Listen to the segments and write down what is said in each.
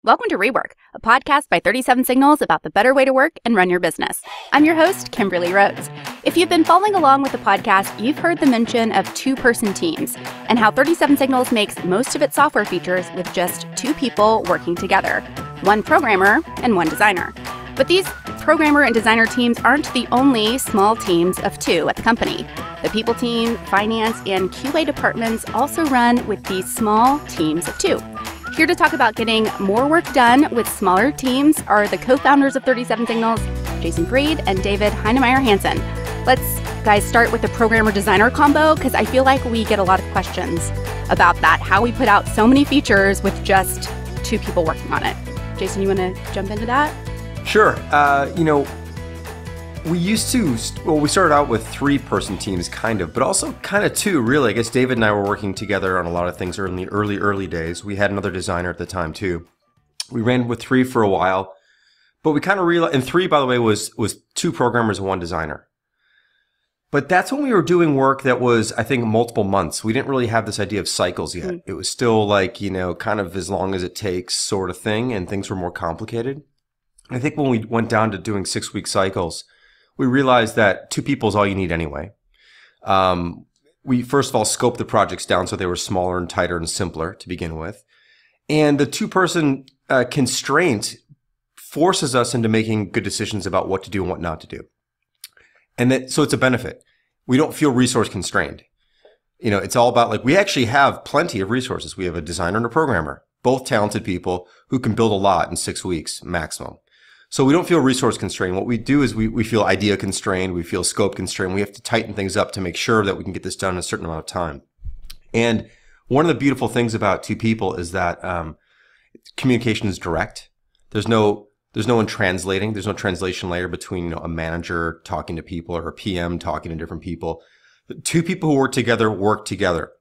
Welcome to Rework, a podcast by 37 Signals about the better way to work and run your business. I'm your host, Kimberly Rhodes. If you've been following along with the podcast, you've heard the mention of two-person teams and how 37 Signals makes most of its software features with just two people working together, one programmer and one designer. But these programmer and designer teams aren't the only small teams of two at the company. The people team, finance, and QA departments also run with these small teams of two. Here to talk about getting more work done with smaller teams are the co-founders of 37 Signals, Jason Breed and David Heinemeier Hansson. Let's, guys, start with the programmer-designer combo, because I feel like we get a lot of questions about that, how we put out so many features with just two people working on it. Jason, you want to jump into that? Sure. We started out with three-person teams, kind of, but also kind of two, really. I guess David and I were working together on a lot of things in the early days. We had another designer at the time, too. We ran with three for a while, but we kind of realized, and three, by the way, was two programmers and one designer. But that's when we were doing work that was, I think, multiple months. We didn't really have this idea of cycles yet. It was still like, kind of as long as it takes sort of thing, and things were more complicated. I think when we went down to doing 6-week cycles, we realized that two people is all you need anyway. We first of all scoped the projects down so they were smaller and tighter and simpler to begin with. And the two-person constraint forces us into making good decisions about what to do and what not to do. And so it's a benefit. We don't feel resource constrained. It's all about we actually have plenty of resources. We have a designer and a programmer, both talented people who can build a lot in 6 weeks maximum. So we don't feel resource constrained. What we do is we feel idea constrained. We feel scope constrained. We have to tighten things up to make sure that we can get this done in a certain amount of time. And one of the beautiful things about two people is that communication is direct. There's no one translating. There's no translation layer between a manager talking to people or a PM talking to different people. The two people who work together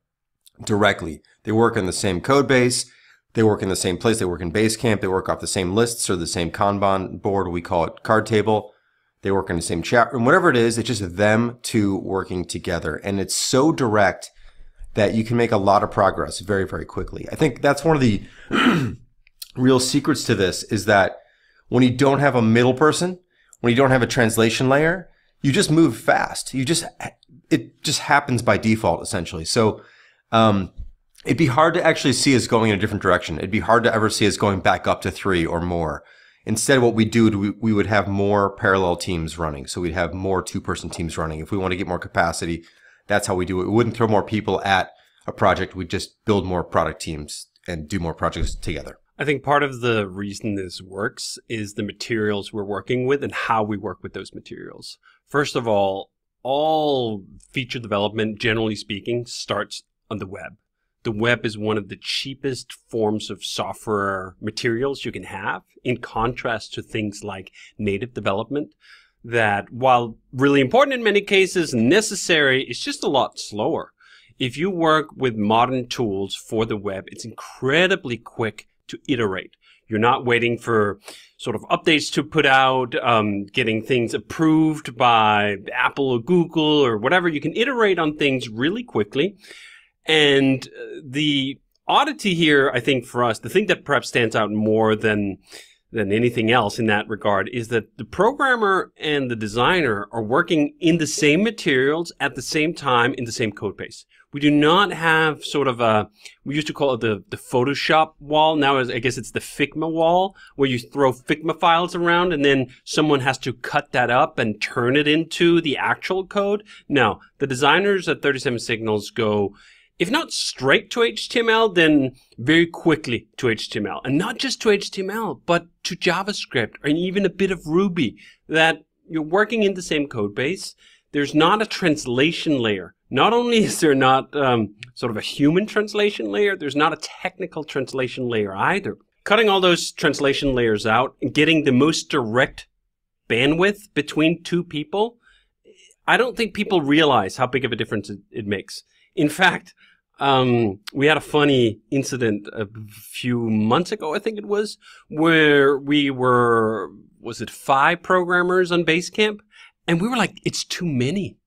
directly. They work on the same code base. They work in the same place. They work in Basecamp. They work off the same lists or the same Kanban board. We call it card table. They work in the same chat room. Whatever it is, it's just them two working together. And it's so direct that you can make a lot of progress very, very quickly. I think that's one of the real secrets to this is that when you don't have a middle person, when you don't have a translation layer, you just move fast. It just happens by default, essentially. So, it'd be hard to actually see us going in a different direction. It'd be hard to ever see us going back up to three or more. Instead, what we do, we would have more parallel teams running. So we'd have more two-person teams running. If we want to get more capacity, that's how we do it. We wouldn't throw more people at a project. We'd just build more product teams and do more projects together. I think part of the reason this works is the materials we're working with and how we work with those materials. First of all feature development, generally speaking, starts on the web. The web is one of the cheapest forms of software materials you can have, in contrast to things like native development that, while really important in many cases, necessary, is just a lot slower. If you work with modern tools for the web, it's incredibly quick to iterate. You're not waiting for sort of updates to put out, getting things approved by Apple or Google or whatever. You can iterate on things really quickly. And the oddity here, I think for us, the thing that perhaps stands out more than anything else in that regard is that the programmer and the designer are working in the same materials at the same time in the same code base. We do not have sort of we used to call it the Photoshop wall. Now I guess it's the Figma wall, where you throw Figma files around and then someone has to cut that up and turn it into the actual code. No, the designers at 37 Signals go, if not straight to HTML, then very quickly to HTML. And not just to HTML, but to JavaScript and even a bit of Ruby, that you're working in the same code base. There's not a translation layer. Not only is there not sort of a human translation layer, there's not a technical translation layer either. Cutting all those translation layers out and getting the most direct bandwidth between two people, I don't think people realize how big of a difference it makes. In fact, we had a funny incident a few months ago, I think it was, where we were, 5 programmers on Basecamp? And we were like, it's too many.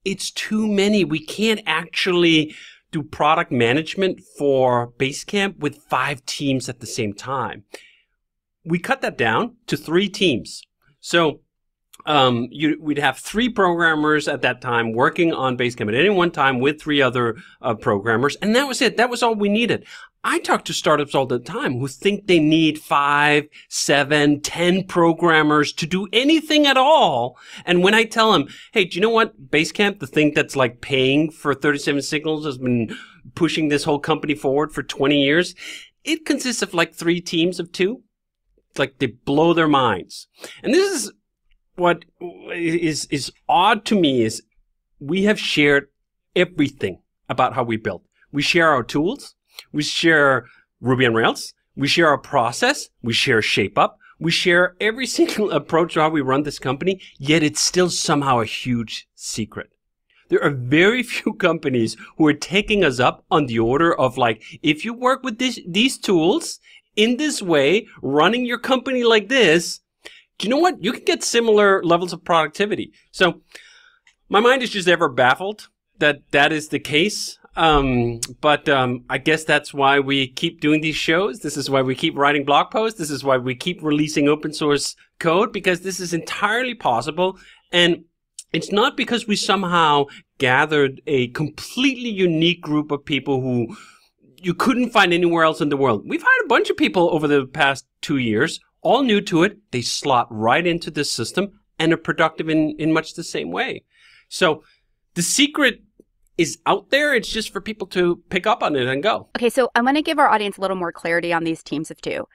It's too many. We can't actually do product management for Basecamp with 5 teams at the same time. we cut that down to 3 teams. So we'd have 3 programmers at that time working on Basecamp at any one time with 3 other programmers. And that was it. That was all we needed. I talk to startups all the time who think they need 5, 7, 10 programmers to do anything at all. And when I tell them, hey, do you know what? Basecamp, the thing that's like paying for 37 Signals, has been pushing this whole company forward for 20 years. It consists of like 3 teams of 2. It's like they blow their minds. And this is what is odd to me is we have shared everything about how we build. We share our tools. We share Ruby on Rails. We share our process. We share ShapeUp. We share every single approach to how we run this company, yet it's still somehow a huge secret. There are very few companies who are taking us up on the order of like, if you work with these tools in this way, running your company like this, do you know what? You can get similar levels of productivity. So my mind is just ever baffled that that is the case. But I guess that's why we keep doing these shows. This is why we keep writing blog posts. This is why we keep releasing open source code, because this is entirely possible. And it's not because we somehow gathered a completely unique group of people who you couldn't find anywhere else in the world. We've hired a bunch of people over the past 2 years, all new to it. They slot right into this system and are productive in much the same way. So the secret is out there. It's just for people to pick up on it and go. Okay, so I want to give our audience a little more clarity on these teams of 2.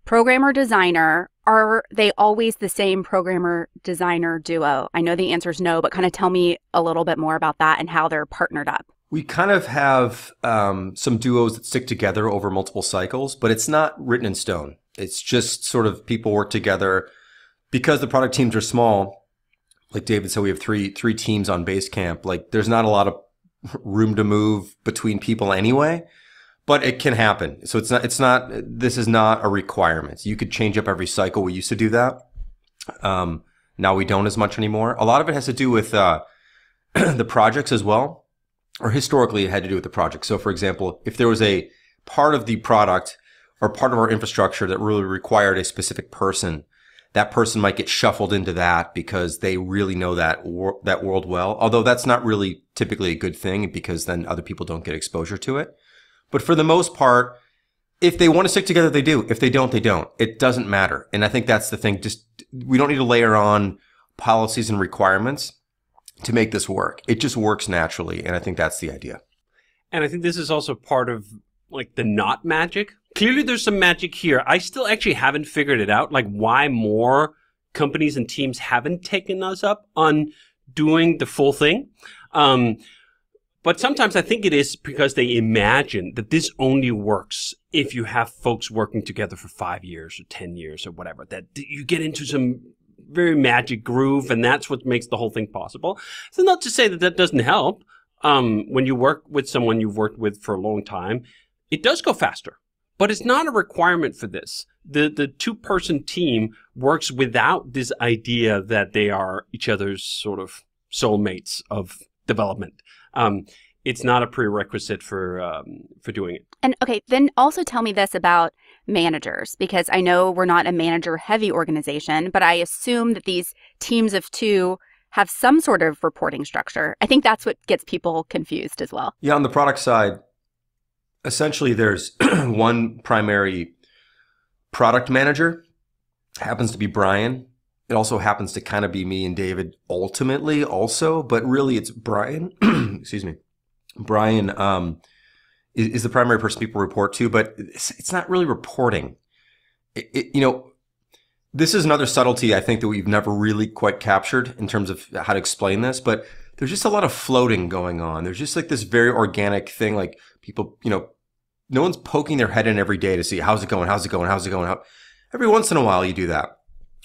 Programmer, designer, are they always the same programmer, designer duo? I know the answer is no, but kind of tell me a little bit more about that and how they're partnered up. We kind of have some duos that stick together over multiple cycles, but it's not written in stone. It's just sort of people work together because the product teams are small. Like David said, we have three teams on Basecamp. Like there's not a lot of room to move between people anyway, but it can happen. So this is not a requirement. You could change up every cycle. We used to do that. Now we don't as much anymore. A lot of it has to do with the projects as well, or historically it had to do with the project. So for example, if there was a part of the product or part of our infrastructure that really required a specific person, that person might get shuffled into that because they really know that world well. Although that's not really typically a good thing because then other people don't get exposure to it. But for the most part, if they want to stick together, they do. If they don't, they don't. It doesn't matter. And I think that's the thing. Just we don't need to layer on policies and requirements to make this work. It just works naturally. And I think that's the idea. And I think this is also part of like the not magic. Clearly there's some magic here. I still actually haven't figured it out, like why more companies and teams haven't taken us up on doing the full thing. But sometimes I think it is because they imagine that this only works if you have folks working together for 5 years or 10 years or whatever, that you get into some very magic groove and that's what makes the whole thing possible. So not to say that that doesn't help. When you work with someone you've worked with for a long time, it does go faster. But it's not a requirement for this. The 2-person team works without this idea that they are each other's sort of soulmates of development. It's not a prerequisite for doing it. And okay, then also tell me this about managers, because I know we're not a manager-heavy organization, but I assume that these teams of 2 have some sort of reporting structure. I think that's what gets people confused as well. Yeah, on the product side, essentially there's one primary product manager, happens to be Brian. It also happens to kind of be me and David ultimately also, but really it's Brian. Excuse me. Brian is the primary person people report to, but it's not really reporting. This is another subtlety I think that we've never really quite captured in terms of how to explain this, but there's just a lot of floating going on. There's just like this very organic thing, like people, no one's poking their head in every day to see how's it going. Every once in a while you do that.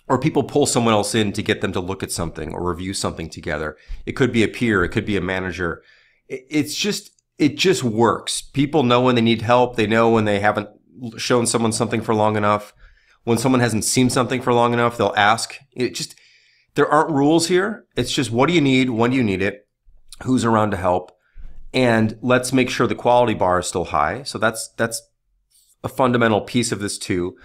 Or people pull someone else in to get them to look at something or review something together. It could be a peer. It could be a manager. It just works. People know when they need help. They know when they haven't shown someone something for long enough. When someone hasn't seen something for long enough, they'll ask. There aren't rules here. It's just, what do you need? When do you need it? Who's around to help? And let's make sure the quality bar is still high. So that's a fundamental piece of this too.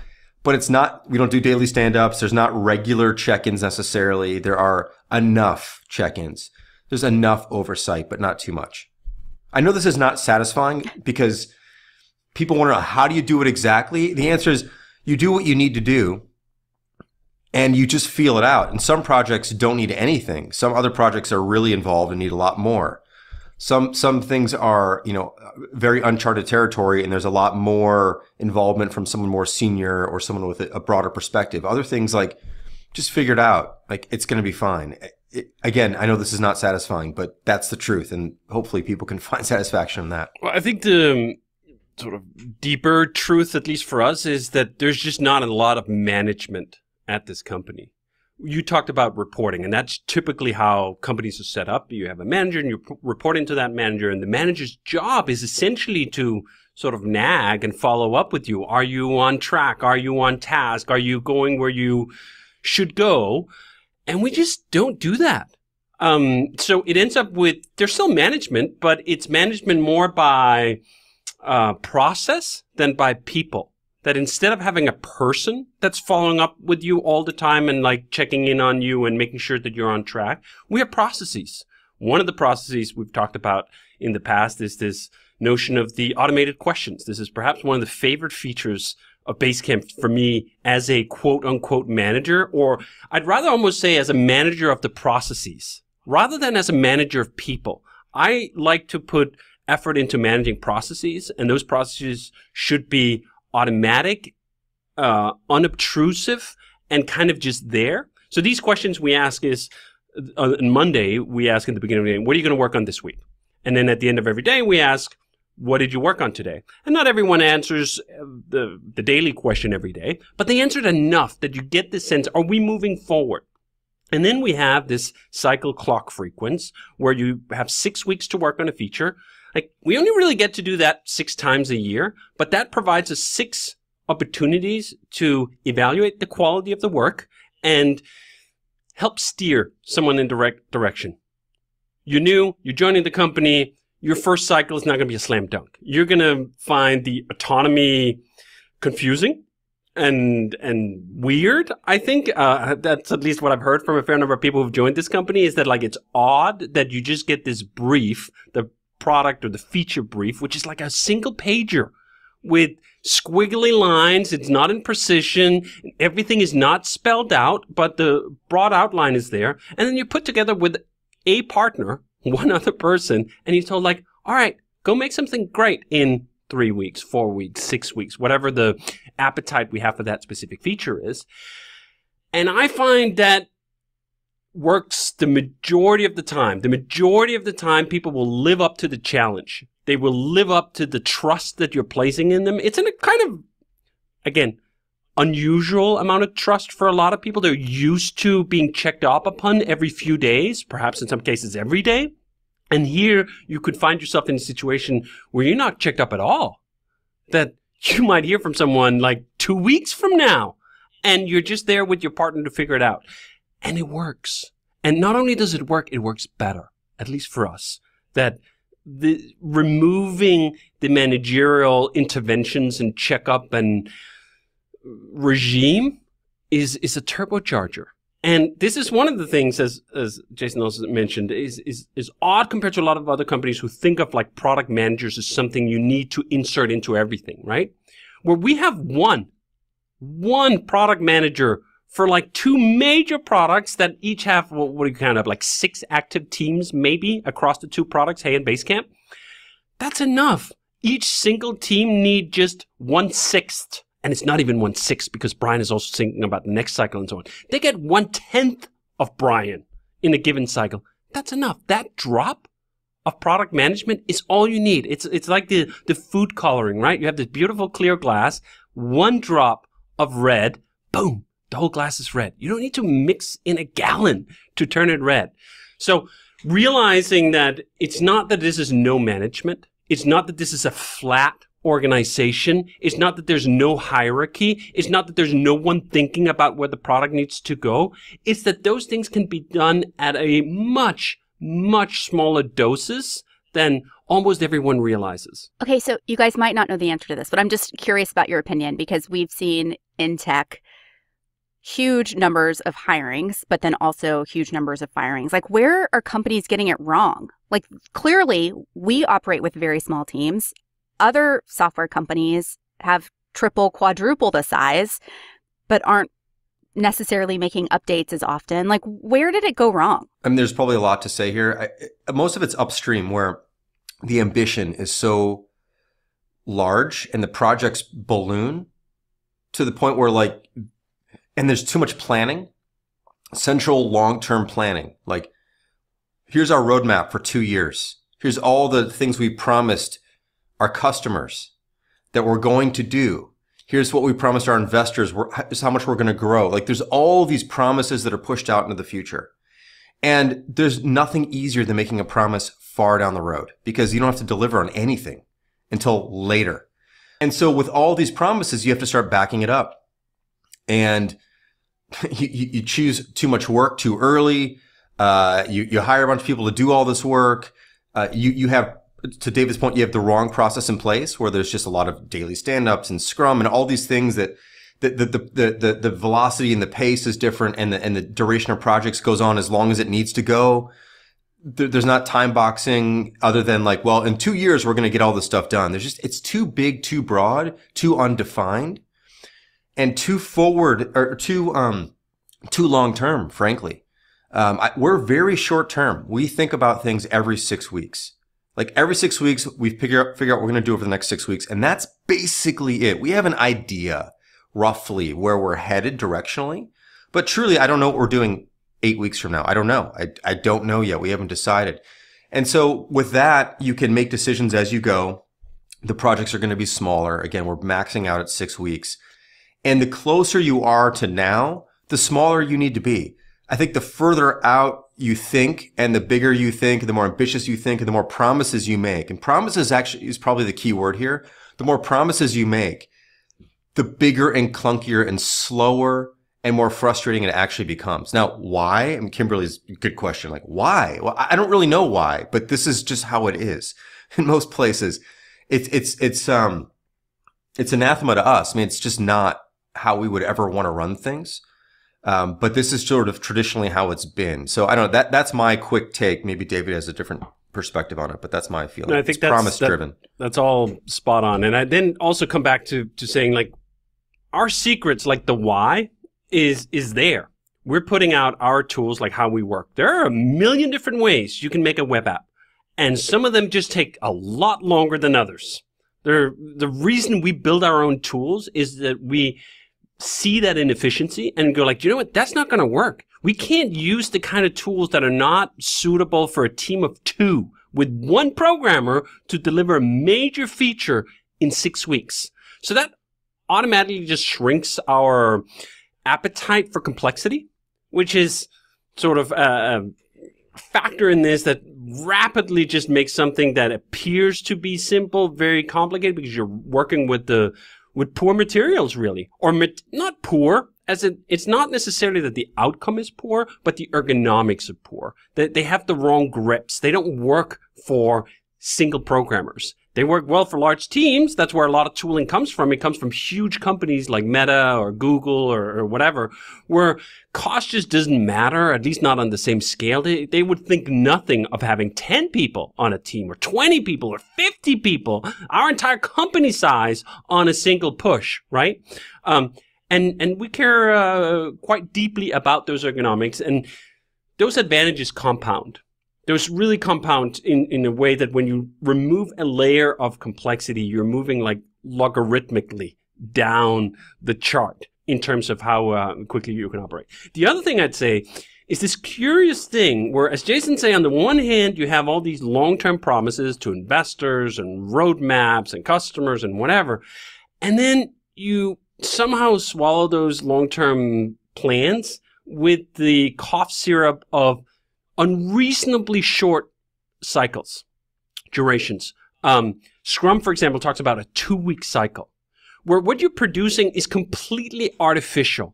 but it's not, we don't do daily stand-ups. There's not regular check-ins necessarily. There are enough check-ins. There's enough oversight, but not too much. I know this is not satisfying because people want to know, how do you do it exactly? The answer is you do what you need to do and you just feel it out. And some projects don't need anything. Some other projects are really involved and need a lot more. Some things are, very uncharted territory and there's a lot more involvement from someone more senior or someone with a broader perspective. Other things like just figure it out. Like it's going to be fine. Again, I know this is not satisfying, but that's the truth. And hopefully people can find satisfaction in that. Well, I think the sort of deeper truth, at least for us, is that there's just not a lot of management at this company. You talked about reporting, and that's typically how companies are set up. You have a manager and you're reporting to that manager, and the manager's job is essentially to sort of nag and follow up with you. Are you on track? Are you on task? Are you going where you should go? And we just don't do that. So it ends up with, there's still management, but it's management more by process than by people. That instead of having a person that's following up with you all the time and like checking in on you and making sure that you're on track, we have processes. One of the processes we've talked about in the past is this notion of the automated questions. This is perhaps one of the favorite features of Basecamp for me as a quote unquote manager, or I'd rather almost say as a manager of the processes rather than as a manager of people. I like to put effort into managing processes, and those processes should be automatic, unobtrusive, and kind of just there. So these questions we ask is, on Monday, we ask at the beginning of the day, what are you going to work on this week? And then at the end of every day, we ask, what did you work on today? And not everyone answers the daily question every day, but they answered enough that you get the sense, are we moving forward? And then we have this cycle clock frequency where you have 6 weeks to work on a feature. Like, we only really get to do that 6 times a year, but that provides us 6 opportunities to evaluate the quality of the work and help steer someone in direct direction. You're new, you're joining the company, your first cycle is not going to be a slam dunk. You're going to find the autonomy confusing and weird. I think that's at least what I've heard from a fair number of people who've joined this company, is that like it's odd that you just get this brief, the product or the feature brief, which is like a single pager with squiggly lines. It's not in precision. Everything is not spelled out, but the broad outline is there. And then you're put together with a partner, one other person, and you're told like, all right, go make something great in 3 weeks, 4 weeks, 6 weeks, whatever the appetite we have for that specific feature is. And I find that works the majority of the time. The majority of the time, people will live up to the challenge. They will live up to the trust that you're placing in them. It's in a kind of, again, unusual amount of trust for a lot of people. They're used to being checked up upon every few days, perhaps in some cases every day. And here you could find yourself in a situation where you're not checked up at all, that you might hear from someone like 2 weeks from now, and you're just there with your partner to figure it out. And it works. And not only does it works better, at least for us, that removing the managerial interventions and checkup and regime is a turbocharger. And this is one of the things, as Jason also mentioned, is odd compared to a lot of other companies who think of like product managers as something you need to insert into everything, right? Where we have one product manager for like 2 major products that each have, what do you count up, like 6 active teams maybe across the 2 products, Hey and Basecamp. That's enough. Each single team need just 1/6. And it's not even 1/6 because Brian is also thinking about the next cycle and so on. They get 1/10 of Brian in a given cycle. That's enough. That drop of product management is all you need. It's like the food coloring, right? You have this beautiful clear glass, 1 drop of red, boom. The whole glass is red. You don't need to mix in a gallon to turn it red. So realizing that it's not that this is no management. It's not that this is a flat organization. It's not that there's no hierarchy. It's not that there's no one thinking about where the product needs to go. It's that those things can be done at a much, much smaller doses than almost everyone realizes. Okay, so you guys might not know the answer to this, but I'm just curious about your opinion because we've seen in tech huge numbers of hirings, but then also huge numbers of firings. Like, where are companies getting it wrong? Like, clearly, we operate with very small teams. Other software companies have triple, quadruple the size, but aren't necessarily making updates as often. Like, where did it go wrong? I mean, there's probably a lot to say here. Most of it's upstream where the ambition is so large and the projects balloon to the point where and there's too much planning, central long-term planning. Like, here's our roadmap for 2 years. Here's all the things we promised our customers that we're going to do. Here's what we promised our investors. Here's how much we're going to grow. Like, there's all these promises that are pushed out into the future. And there's nothing easier than making a promise far down the road because you don't have to deliver on anything until later. And so with all these promises, you have to start backing it up. And you choose too much work too early. You hire a bunch of people to do all this work. You have, to David's point, you have the wrong process in place where there's just a lot of daily stand-ups and Scrum and all these things that the velocity and the pace is different and the duration of projects goes on as long as it needs to go. There's not time boxing other than well, in 2 years, we're going to get all this stuff done. It's too big, too broad, too undefined, and too forward or too long term, frankly. We're very short term. We think about things every 6 weeks. Like every 6 weeks, we figure out what we're going to do over the next 6 weeks. And that's basically it. We have an idea roughly where we're headed directionally, but truly, I don't know what we're doing 8 weeks from now. I don't know. I don't know yet. We haven't decided. And so with that, you can make decisions as you go. The projects are going to be smaller. Again, we're maxing out at 6 weeks. And the closer you are to now, the smaller you need to be. I think the further out you think and the bigger you think, the more ambitious you think and the more promises you make. And promises actually is probably the key word here. The more promises you make, the bigger and clunkier and slower and more frustrating it actually becomes. Now, why? I mean, Kimberly's good question. Like, why? Well, I don't really know why, but this is just how it is. In most places, it's anathema to us. I mean, it's just not how we would ever want to run things. But this is sort of traditionally how it's been. So I don't know. That's my quick take. Maybe David has a different perspective on it, but that's my feeling. No, I think it's promise driven. That's all spot on. And I then also come back to saying our secrets, like the why is there. We're putting out our tools, like how we work. There are a million different ways you can make a web app. And some of them just take a lot longer than others. The reason we build our own tools is that we see that inefficiency and go you know what, that's not going to work. We can't use the kind of tools that are not suitable for a team of 2 with 1 programmer to deliver a major feature in 6 weeks. So that automatically just shrinks our appetite for complexity, which is sort of a factor in this that rapidly just makes something that appears to be simple very complicated because you're working with poor materials, really. Or not poor, as it's not necessarily that the outcome is poor, but the ergonomics are poor. They have the wrong grips. They don't work for single programmers. They work well for large teams. That's where a lot of tooling comes from. It comes from huge companies like Meta or Google or whatever, where cost just doesn't matter, at least not on the same scale. They would think nothing of having 10 people on a team or 20 people or 50 people, our entire company size on a single push, right? And we care quite deeply about those ergonomics, and those advantages compound. Those really compound in a way that when you remove a layer of complexity, you're moving logarithmically down the chart in terms of how quickly you can operate. The other thing I'd say is this curious thing where, as Jason say, on the one hand, you have all these long-term promises to investors and roadmaps and customers and whatever, and then you somehow swallow those long-term plans with the cough syrup of unreasonably short cycles, durations. Scrum, for example, talks about a 2-week cycle, where what you're producing is completely artificial.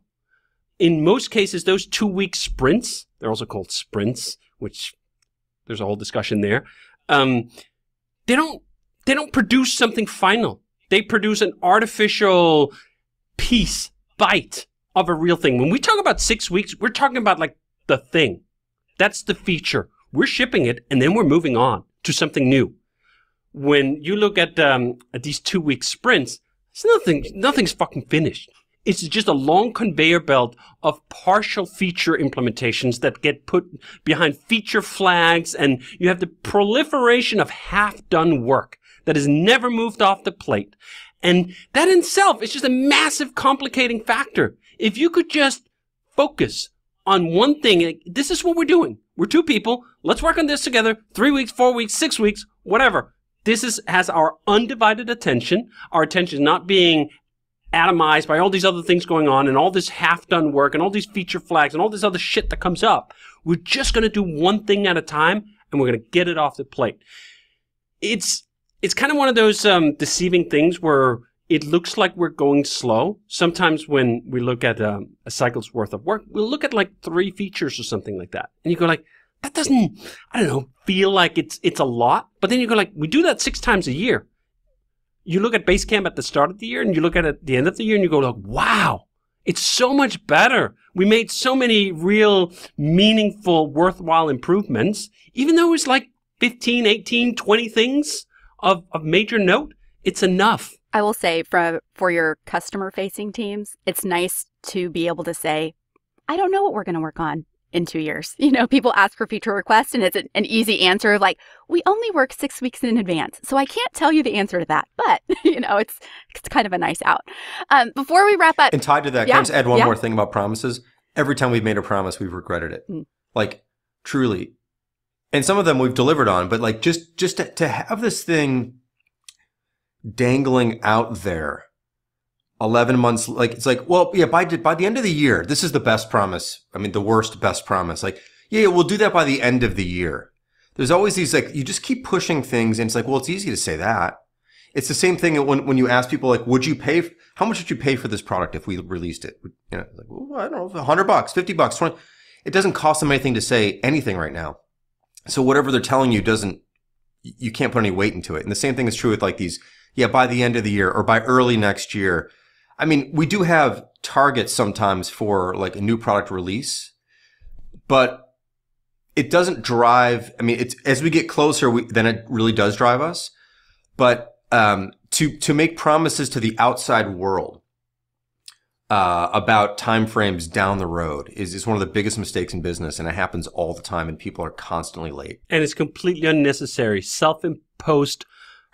In most cases, those 2-week sprints, they're also called sprints, which there's a whole discussion there, they don't produce something final. They produce an artificial bite of a real thing. When we talk about 6 weeks, we're talking about like the thing. That's the feature. We're shipping it, and then we're moving on to something new. When you look at these 2-week sprints, nothing's fucking finished. It's just a long conveyor belt of partial feature implementations that get put behind feature flags, and you have the proliferation of half-done work that is never moved off the plate. And that in itself is just a massive complicating factor. If you could just focus on one thing, this is what we're doing. We're 2 people. Let's work on this together. 3 weeks, 4 weeks, 6 weeks, whatever. This has our undivided attention. Our attention is not being atomized by all these other things going on and all this half-done work and all these feature flags and all this other shit that comes up. We're just going to do one thing at a time, and we're going to get it off the plate. It's kind of one of those deceiving things where it looks like we're going slow. Sometimes when we look at a cycle's worth of work, we'll look at like 3 features or something like that. And you go like, that doesn't, I don't know, feel like it's a lot. But then you go like, we do that 6 times a year. You look at Basecamp at the start of the year and you look at it at the end of the year and you go like, wow, it's so much better. We made so many real meaningful, worthwhile improvements, even though it's like 15, 18, 20 things of major note. It's enough. I will say for your customer-facing teams, it's nice to be able to say, I don't know what we're going to work on in 2 years. You know, people ask for feature requests, and it's an easy answer of like, we only work 6 weeks in advance, so I can't tell you the answer to that. But, you know, it's kind of a nice out. Before we wrap up. And tied to that, can I just add one more thing about promises? Every time we've made a promise, we've regretted it. Like, truly. And some of them we've delivered on, but like just to have this thing dangling out there 11 months, like it's like, well, yeah, by the end of the year, this is the best promise. I mean, the worst best promise. Like, yeah, we'll do that by the end of the year. There's always these, like, you just keep pushing things, and it's like, well, it's easy to say that. It's the same thing when you ask people, like, how much would you pay for this product if we released it? You know, like, well, I don't know, $100, $50, 20. It doesn't cost them anything to say anything right now. So whatever they're telling you you can't put any weight into it. And the same thing is true with like these, by the end of the year or by early next year. I mean, we do have targets sometimes for like a new product release, but it doesn't drive. I mean, it's as we get closer, then it really does drive us. But to make promises to the outside world about timeframes down the road is one of the biggest mistakes in business, and it happens all the time, and people are constantly late. And it's completely unnecessary, self-imposed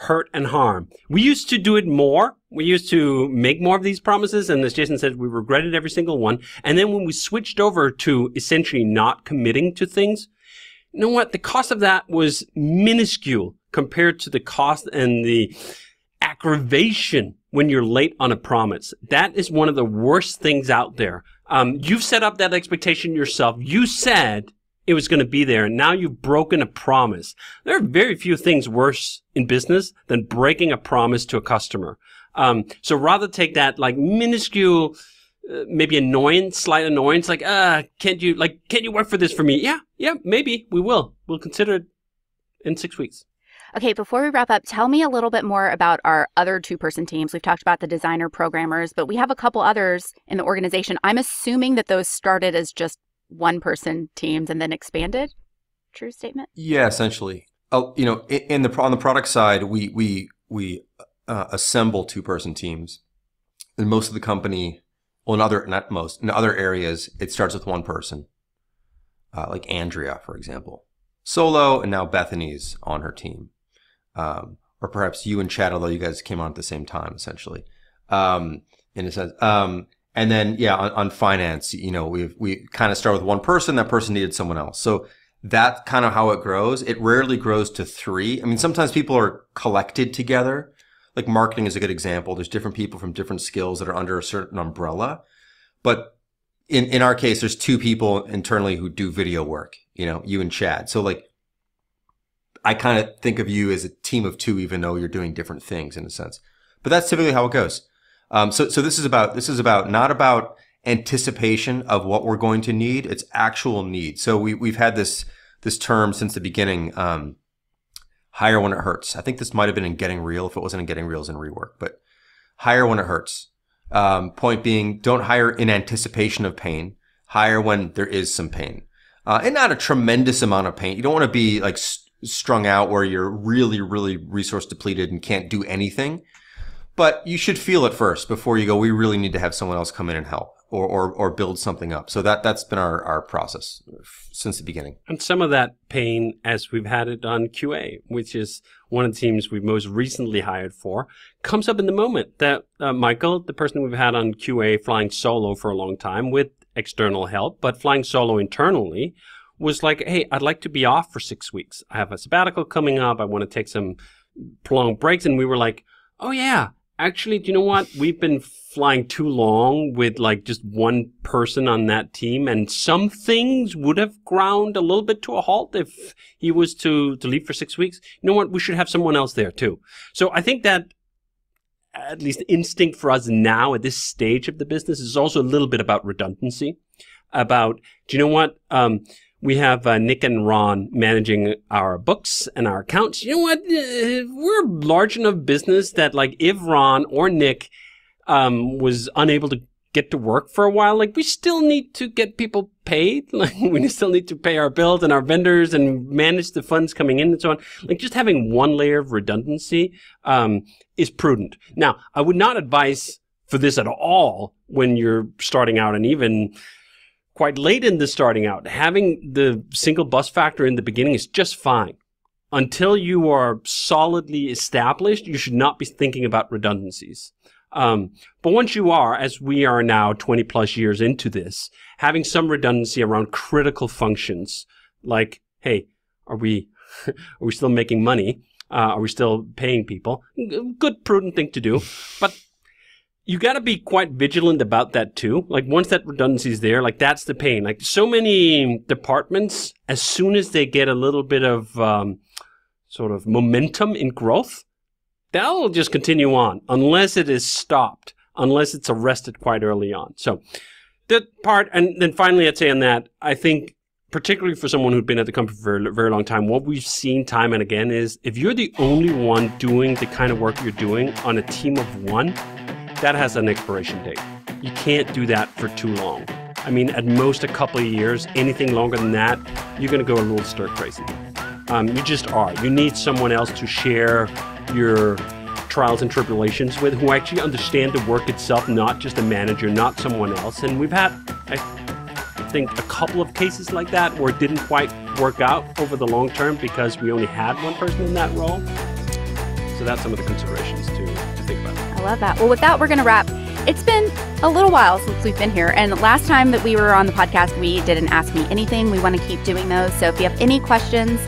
hurt and harm. We used to do it more. We used to make more of these promises, and as Jason said, we regretted every single one. And then when we switched over to essentially not committing to things, you know what? The cost of that was minuscule compared to the cost and the aggravation when you're late on a promise. That is one of the worst things out there. You've set up that expectation yourself. You said it was going to be there, and now you've broken a promise. There are very few things worse in business than breaking a promise to a customer. So rather take that like minuscule, maybe slight annoyance, like, can't you work for this for me? Yeah, maybe we will. We'll consider it in 6 weeks. Okay, before we wrap up, tell me a little bit more about our other 2-person teams. We've talked about the designer programmers, but we have a couple others in the organization. I'm assuming that those started as just 1-person teams and then expanded. True statement? Yeah, essentially. On the product side, we assemble 2-person teams. In most of the company, in other areas, it starts with 1 person. Like Andrea, for example. Solo, and now Bethany's on her team. Or perhaps you and Chad, although you guys came on at the same time, essentially. In a sense. And then, on finance, we kind of start with 1 person. That person needed someone else. So that's kind of how it grows. It rarely grows to 3. I mean, sometimes people are collected together. Like marketing is a good example. There's different people from different skills that are under a certain umbrella. But in our case, there's 2 people internally who do video work, you and Chad. So like, I kind of think of you as a team of 2, even though you're doing different things in a sense. But that's typically how it goes. So this is about not about anticipation of what we're going to need. It's actual need. So we've had this term since the beginning, hire when it hurts. I think this might have been in Getting Real. If it wasn't in Getting Real, it's in Rework. But hire when it hurts. Point being, don't hire in anticipation of pain. Hire when there is some pain. And not a tremendous amount of pain. You don't want to be like strung out where you're really, really resource depleted and can't do anything. But you should feel it first before you go, we really need to have someone else come in and help or build something up. So that's been our process since the beginning. And some of that pain, as we've had it on QA, which is one of the teams we've most recently hired for, comes up in the moment that Michael, the person we've had on QA flying solo for a long time with external help, but flying solo internally, was like, hey, I'd like to be off for 6 weeks. I have a sabbatical coming up. I want to take some prolonged breaks. And we were like, oh yeah, actually, do you know what? We've been flying too long with like just one person on that team, and some things would have ground a little bit to a halt if he was to leave for 6 weeks. You know what? We should have someone else there too. So I think that at least instinct for us now at this stage of the business is also a little bit about redundancy. About, do you know what? We have Nick and Ron managing our books and our accounts. You know what? We're a large enough business that, like, if Ron or Nick was unable to get to work for a while, like, we still need to get people paid. Like, we still need to pay our bills and our vendors and manage the funds coming in and so on. Like, just having one layer of redundancy is prudent. Now, I would not advise for this at all when you're starting out, and even quite late in the starting out. Having the single bus factor in the beginning is just fine. Until you are solidly established, you should not be thinking about redundancies. But once you are, as we are now 20 plus years into this, having some redundancy around critical functions, like, hey, are we still making money? Are we still paying people? Good, prudent thing to do. But you got to be quite vigilant about that too. Like, once that redundancy is there, like, that's the pain. Like, so many departments, as soon as they get a little bit of sort of momentum in growth, that'll just continue on unless it is stopped, unless it's arrested quite early on. So that part, and then finally I'd say on that, I think particularly for someone who'd been at the company for a very long time, what we've seen time and again is if you're the only one doing the kind of work you're doing on a team of one, that has an expiration date. You can't do that for too long. I mean, at most a couple of years. Anything longer than that, you're going to go a little stir crazy. You just are. You need someone else to share your trials and tribulations with, who actually understand the work itself, not just a manager, not someone else. And we've had, I think, a couple of cases like that where it didn't quite work out over the long term because we only had one person in that role. So that's some of the considerations to think about. I love that. Well, with that, we're going to wrap. It's been a little while since we've been here. And the last time that we were on the podcast, we did an Ask Me Anything. We want to keep doing those. So if you have any questions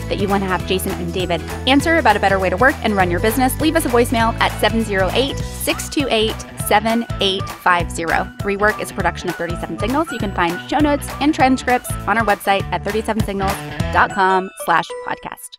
that you want to have Jason and David answer about a better way to work and run your business, leave us a voicemail at 708-628-7850. Rework is a production of 37 Signals. You can find show notes and transcripts on our website at 37signals.com/podcast.